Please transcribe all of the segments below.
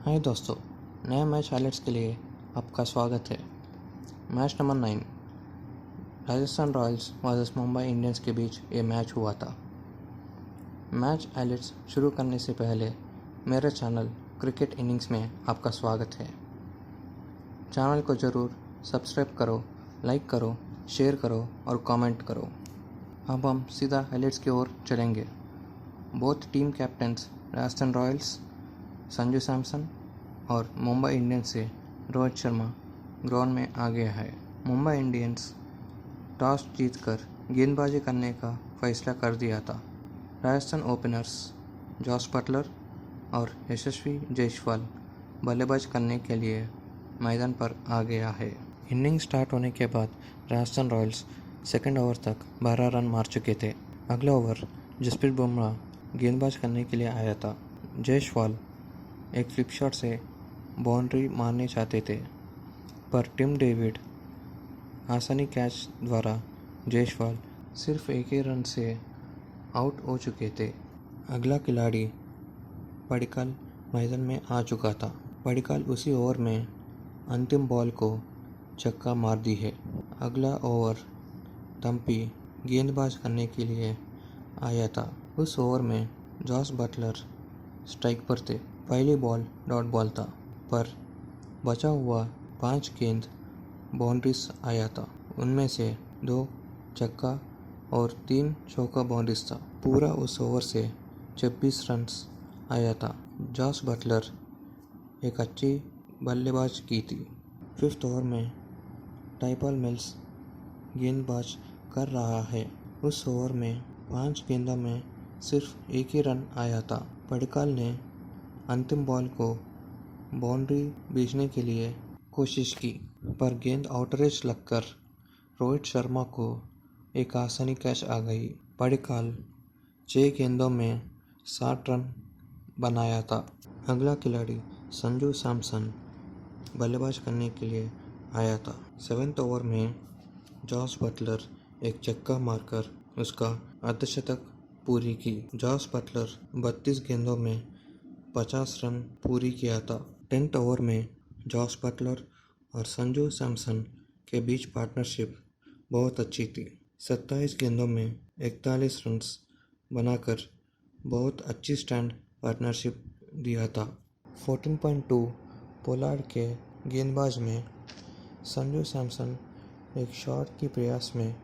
हाय दोस्तों, नए match highlights के लिए आपका स्वागत है। Match number 9 Rajasthan Royals versus Mumbai Indians के बीच ये मैच हुआ था। मैच हाइलाइट्स शुरू करने से पहले मेरे चैनल क्रिकेट इनिंग्स में आपका स्वागत है। चैनल को ज़रूर सब्सक्राइब करो, लाइक करो, शेयर करो और कमेंट करो। अब हम सीधा हाइलाइट्स की ओर चलेंगे। Both team captains Rajasthan Royals Sanju Samson और मुंबई इंडियंस से रोहित शर्मा ग्राउंड में आ गया है। मुंबई इंडियंस टॉस जीतकर गेंदबाजी करने का फैसला कर दिया था। राजस्थान ओपनर्स जॉस बटलर और यशस्वी जायसवाल बल्लेबाज करने के लिए मैदान पर आ गया है। इनिंग स्टार्ट होने के बाद राजस्थान रॉयल्स सेकेंड ओवर तक 12 रन मार चुके थे। अगले ओवर जसप्रीत बुमराह गेंदबाज करने के लिए आया था। जायसवाल एक फ्लिप शॉट से बाउंड्री मारने चाहते थे, पर टिम डेविड आसानी कैच द्वारा जायसवाल सिर्फ एक ही रन से आउट हो चुके थे। अगला खिलाड़ी पडिक्कल मैदान में आ चुका था। पडिक्कल उसी ओवर में अंतिम बॉल को छक्का मार दी है। अगला ओवर थम्पी गेंदबाज करने के लिए आया था। उस ओवर में जॉस बटलर स्ट्राइक पर थे। पहली बॉल डॉट बॉल था, पर बचा हुआ 5 गेंद बाउंड्रीज आया था। उनमें से 2 छक्का और 3 चौका बाउंड्रीज था। पूरा उस ओवर से 26 रन्स आया था। जॉस बटलर एक अच्छी बल्लेबाज की थी। 5th ओवर में टाइपल मिल्स गेंदबाज कर रहा है। उस ओवर में 5 गेंदों में सिर्फ एक ही रन आया था। पडिक्कल ने अंतिम बॉल को बाउंड्री भेजने के लिए कोशिश की, पर गेंद आउटरेज लगकर रोहित शर्मा को एक आसानी कैच आ गई। पडिक्कल 6 गेंदों में 60 रन बनाया था। अगला खिलाड़ी संजू सैमसन बल्लेबाज करने के लिए आया था। 7th ओवर में जॉस बटलर एक छक्का मारकर उसका अर्धशतक पूरी की। जॉस बटलर 32 गेंदों में 50 रन पूरी किया था। 10th ओवर में जॉस बटलर और संजू सैमसन के बीच पार्टनरशिप बहुत अच्छी थी। 27 गेंदों में 41 रन्स बनाकर बहुत अच्छी स्टैंड पार्टनरशिप दिया था। 14.2 पोलार्ड के गेंदबाज में संजू सैमसन एक शॉट की प्रयास में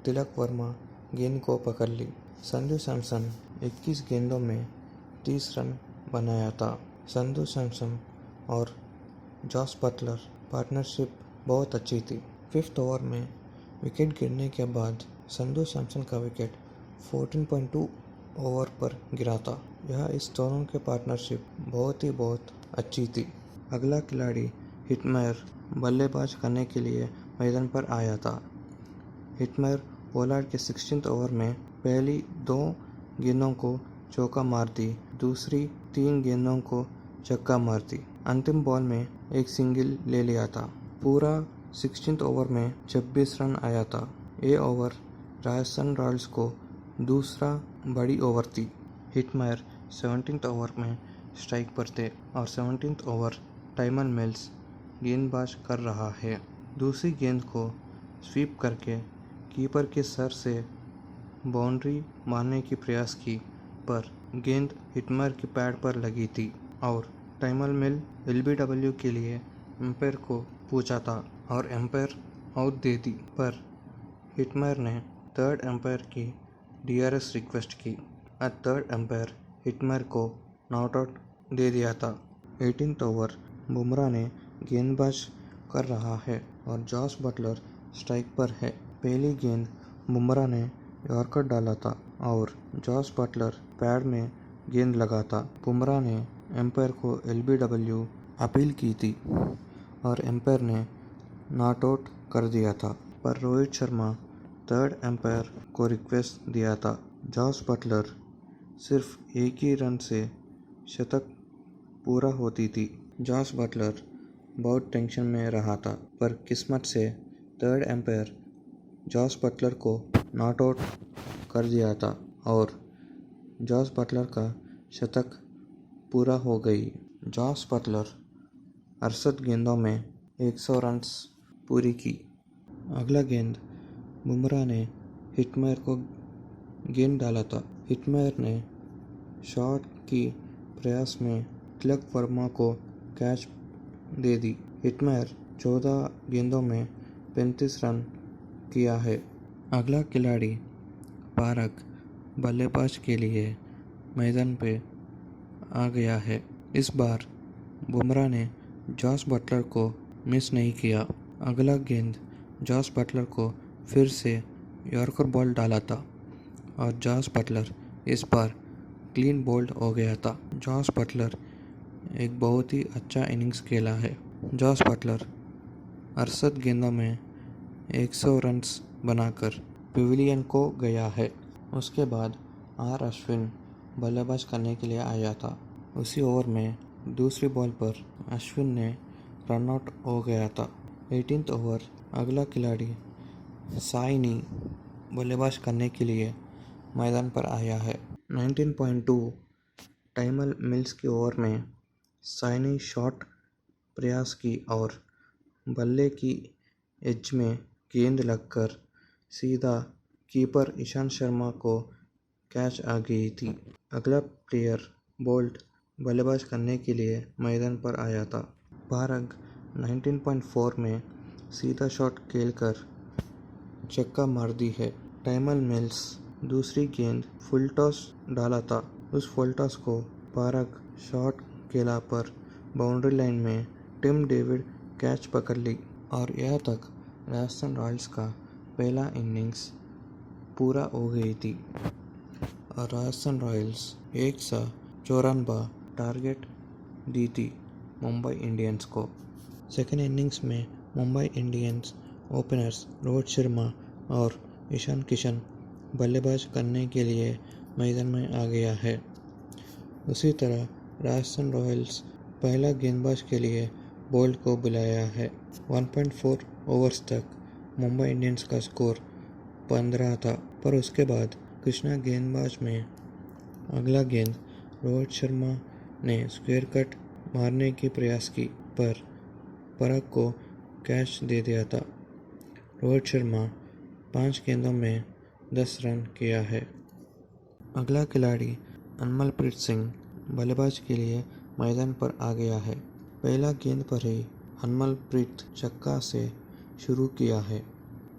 तिलक वर्मा गेंद को पकड़ ली। संजू सैमसन 21 गेंदों में 30 रन बनाया था। संजू सैमसन और जॉस बटलर पार्टनरशिप बहुत अच्छी थी। 5th ओवर में विकेट गिरने के बाद संजू सैमसन का विकेट 14.2 ओवर पर गिरा था। यह इस दोनों के पार्टनरशिप बहुत अच्छी थी। अगला खिलाड़ी हिटमेयर बल्लेबाज करने के लिए मैदान पर आया था। हिटमेयर पोलार्ड के 16th ओवर में पहली 2 गेंदों को चौका मार दी, दूसरी 3 गेंदों को छक्का मार दी। अंतिम बॉल में एक सिंगल ले लिया था। पूरा 16th ओवर में 26 रन आया था। ये ओवर राजस्थान रॉयल्स को दूसरा बड़ी ओवर थी। हिटमेयर 17th ओवर में स्ट्राइक पर थे और 17th ओवर टाइमल मिल्स गेंदबाज कर रहा है। दूसरी गेंद को स्वीप करके कीपर के सर से बाउंड्री मारने की प्रयास की, पर गेंद हिटमेयर के पैड पर लगी थी और टाइमल मिल LBW के लिए एम्पायर को पूछा था और एम्पायर आउट दे दी, पर हिटमेयर ने थर्ड एम्पायर की DRS रिक्वेस्ट की। थर्ड एम्पायर हिटमेयर को नॉट आउट दे दिया था। 18th ओवर बुमराह ने गेंदबाज कर रहा है और जॉस बटलर स्ट्राइक पर है। पहली गेंद बुमराह ने यॉर्कर डाला था और जॉस बटलर पैड में गेंद लगा था। बुमराह ने एम्पायर को LBW अपील की थी और एम्पायर ने नॉट आउट कर दिया था, पर रोहित शर्मा थर्ड एम्पायर को रिक्वेस्ट दिया था। जॉस बटलर सिर्फ एक ही रन से शतक पूरा होती थी। जॉस बटलर बहुत टेंशन में रहा था, पर किस्मत से थर्ड एम्पायर जॉस बटलर को नॉट आउट कर दिया था और जॉस बटलर का शतक पूरा हो गई। जॉस बटलर 68 गेंदों में 100 रन्स पूरी की। अगला गेंद बुमराह ने हिटमेयर को गेंद डाला था। हिटमेयर ने शॉट की प्रयास में तिलक वर्मा को कैच दे दी। हिटमेयर 14 गेंदों में 35 रन किया है। अगला खिलाड़ी पारक बल्लेबाज के लिए मैदान पे आ गया है। इस बार बुमराह ने जॉस बटलर को मिस नहीं किया। अगला गेंद जॉस बटलर को फिर से यॉर्कर बॉल डाला था और जॉस बटलर इस बार क्लीन बोल्ड हो गया था। जॉस बटलर एक बहुत ही अच्छा इनिंग्स खेला है। जॉस बटलर 68 गेंदों में 100 रन्स बनाकर पेविलियन को गया है। उसके बाद आर अश्विन बल्लेबाज करने के लिए आया था। उसी ओवर में दूसरी बॉल पर अश्विन ने रन आउट हो गया था। 18th ओवर अगला खिलाड़ी साइनी बल्लेबाज करने के लिए मैदान पर आया है। 19.2 टाइमल मिल्स के ओवर में साइनी शॉट प्रयास की और बल्ले की एज में गेंद लगकर सीधा कीपर ईशांत शर्मा को कैच आ गई थी। अगला प्लेयर बोल्ट बल्लेबाज करने के लिए मैदान पर आया था। पारक 19.4 में सीधा शॉट खेलकर छक्का मार दी है। टाइमल मिल्स दूसरी गेंद फुल टॉस डाला था। उस फुल टॉस को पारक शॉट खेला पर बाउंड्री लाइन में टिम डेविड कैच पकड़ ली और यह तक राजस्थान रॉयल्स का पहला इनिंग्स पूरा हो गई थी और राजस्थान रॉयल्स 154 टारगेट दी थी मुंबई इंडियंस को। सेकेंड इनिंग्स में मुंबई इंडियंस ओपनर्स रोहित शर्मा और ईशान किशन बल्लेबाज करने के लिए मैदान में आ गया है। उसी तरह राजस्थान रॉयल्स पहला गेंदबाज के लिए बोल्ट को बुलाया है। 1.4 ओवर्स तक मुंबई इंडियंस का स्कोर 15 था, पर उसके बाद कृष्णा गेंदबाज में अगला गेंद रोहित शर्मा ने स्क्वायर कट मारने की प्रयास की पर पारक को कैच दे दिया था। रोहित शर्मा 5 गेंदों में 10 रन किया है। अगला खिलाड़ी हरमनप्रीत सिंह बल्लेबाज के लिए मैदान पर आ गया है। पहला गेंद पर ही हरमनप्रीत छक्का से शुरू किया है,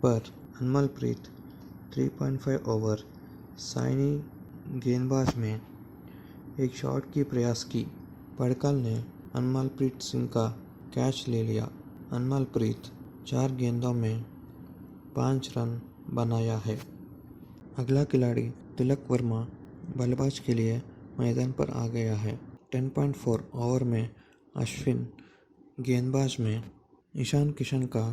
पर हरमनप्रीत 3.5 ओवर साइनी गेंदबाज में एक शॉट की प्रयास की। पड़कल ने हरमनप्रीत सिंह का कैच ले लिया। हरमनप्रीत 4 गेंदों में 5 रन बनाया है। अगला खिलाड़ी तिलक वर्मा बल्लेबाज के लिए मैदान पर आ गया है। 10.4 ओवर में अश्विन गेंदबाज में ईशान किशन का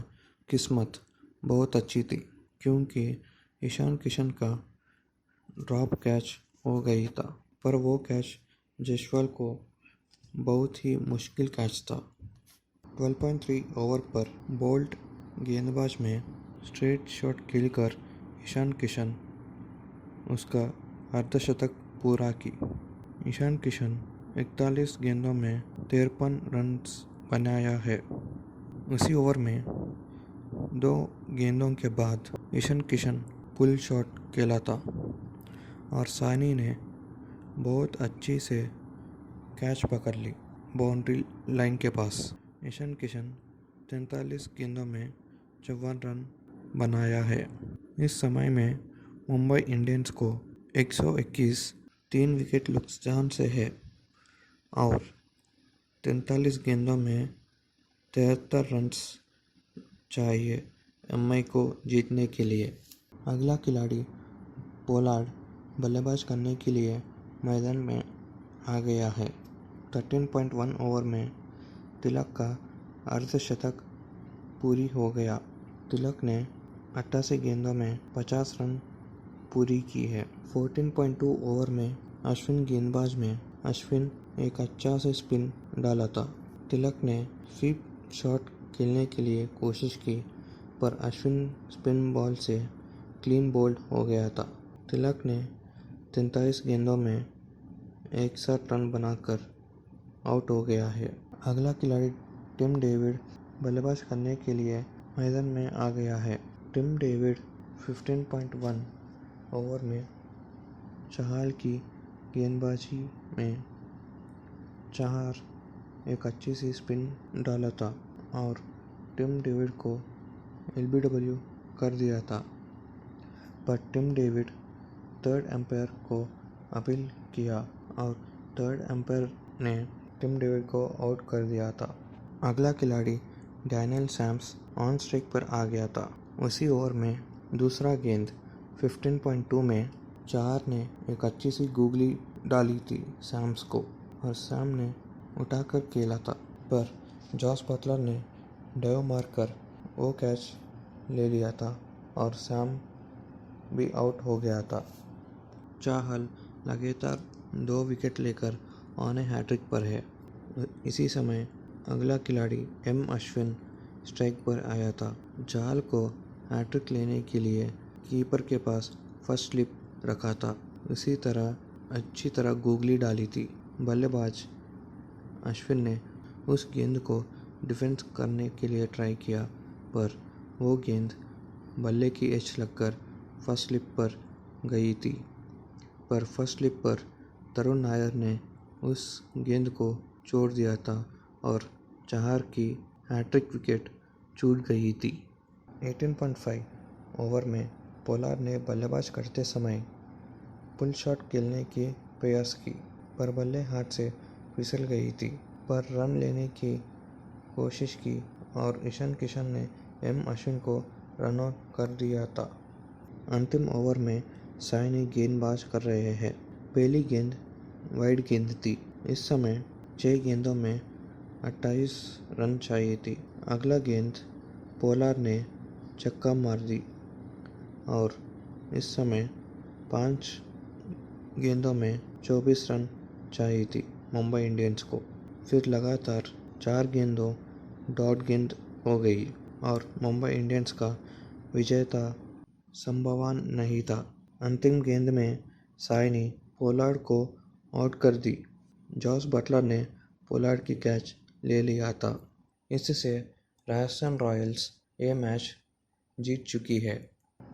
किस्मत बहुत अच्छी थी, क्योंकि ईशान किशन का ड्रॉप कैच हो गई था, पर वो कैच जयसवाल को बहुत ही मुश्किल कैच था। 12.3 ओवर पर बोल्ट गेंदबाज में स्ट्रेट शॉट खेलकर ईशान किशन उसका अर्धशतक पूरा की। ईशान किशन 41 गेंदों में 53 रन्स बनाया है। उसी ओवर में 2 गेंदों के बाद ईशान किशन पुल शॉट खेला था और साइनी ने बहुत अच्छी से कैच पकड़ ली बाउंड्री लाइन के पास। ईशान किशन 43 गेंदों में 54 रन बनाया है। इस समय में मुंबई इंडियंस को 121 3 विकेट नुकसान से है और 43 गेंदों में 73 रन्स चाहिए एमआई को जीतने के लिए। अगला खिलाड़ी पोलार्ड बल्लेबाज करने के लिए मैदान में आ गया है। 13.1 ओवर में तिलक का अर्धशतक पूरी हो गया। तिलक ने 88 गेंदों में 50 रन पूरी की है। 14.2 ओवर में अश्विन गेंदबाज में अश्विन एक अच्छा से स्पिन डाला था। तिलक ने स्वीप शॉट खेलने के लिए कोशिश की, पर अश्विन स्पिन बॉल से क्लीन बोल्ड हो गया था। तिलक ने 43 गेंदों में 61 रन बनाकर आउट हो गया है। अगला खिलाड़ी टिम डेविड बल्लेबाज करने के लिए मैदान में आ गया है। टिम डेविड 15.1 ओवर में चहल की गेंदबाजी में 4 एक अच्छी सी स्पिन डाला था और टिम डेविड को LBW कर दिया था, पर टिम डेविड थर्ड एम्पायर को अपील किया और थर्ड एम्पायर ने टिम डेविड को आउट कर दिया था। अगला खिलाड़ी डैनियल सैम्स ऑन स्ट्राइक पर आ गया था। उसी ओवर में दूसरा गेंद 15.2 में चार ने एक अच्छी सी गूगली डाली थी सैम्स को और सैम ने उठाकर खेला था, पर जॉस बटलर ने डाइव मारकर वो कैच ले लिया था और सैम भी आउट हो गया था। चाहल लगातार 2 विकेट लेकर ऑन ए हैट्रिक पर है। इसी समय अगला खिलाड़ी एम अश्विन स्ट्राइक पर आया था। चाहल को हैट्रिक लेने के लिए कीपर के पास फर्स्ट स्लिप रखा था। इसी तरह अच्छी तरह गूगली डाली थी। बल्लेबाज अश्विन ने उस गेंद को डिफेंस करने के लिए ट्राई किया, पर वो गेंद बल्ले की एज लगकर फर्स्ट स्लिप पर गई थी। पर फर्स्ट स्लिप पर तरुण नायर ने उस गेंद को छोड़ दिया था और चाहल की हैट्रिक विकेट छूट गई थी। 18.5 ओवर में पोलार्ड ने बल्लेबाज करते समय पुल शॉट खेलने की प्रयास की, पर बल्ले हाथ से फिसल गई थी, पर रन लेने की कोशिश की और ईशान किशन ने एम अश्विन को रन आउट कर दिया था। अंतिम ओवर में साइनी गेंदबाज कर रहे हैं। पहली गेंद वाइड गेंद थी। इस समय 6 गेंदों में 28 रन चाहिए थी। अगला गेंद पोलार्ड ने छक्का मार दी और इस समय 5 गेंदों में 24 रन चाहिए थी मुंबई इंडियंस को। फिर लगातार 4 गेंदों डॉट गेंद हो गई और मुंबई इंडियंस का विजेता संभावना नहीं था। अंतिम गेंद में साइनी पोलार्ड को आउट कर दी। जॉस बटलर ने पोलार्ड की कैच ले लिया था। इससे राजस्थान रॉयल्स ये मैच जीत चुकी है।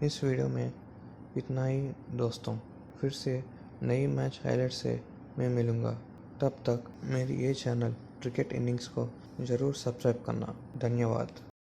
इस वीडियो में इतना ही दोस्तों। फिर से नई मैच हाइलाइट से मैं मिलूँगा। तब तक मेरी ये चैनल क्रिकेट इनिंग्स को ज़रूर सब्सक्राइब करना। धन्यवाद।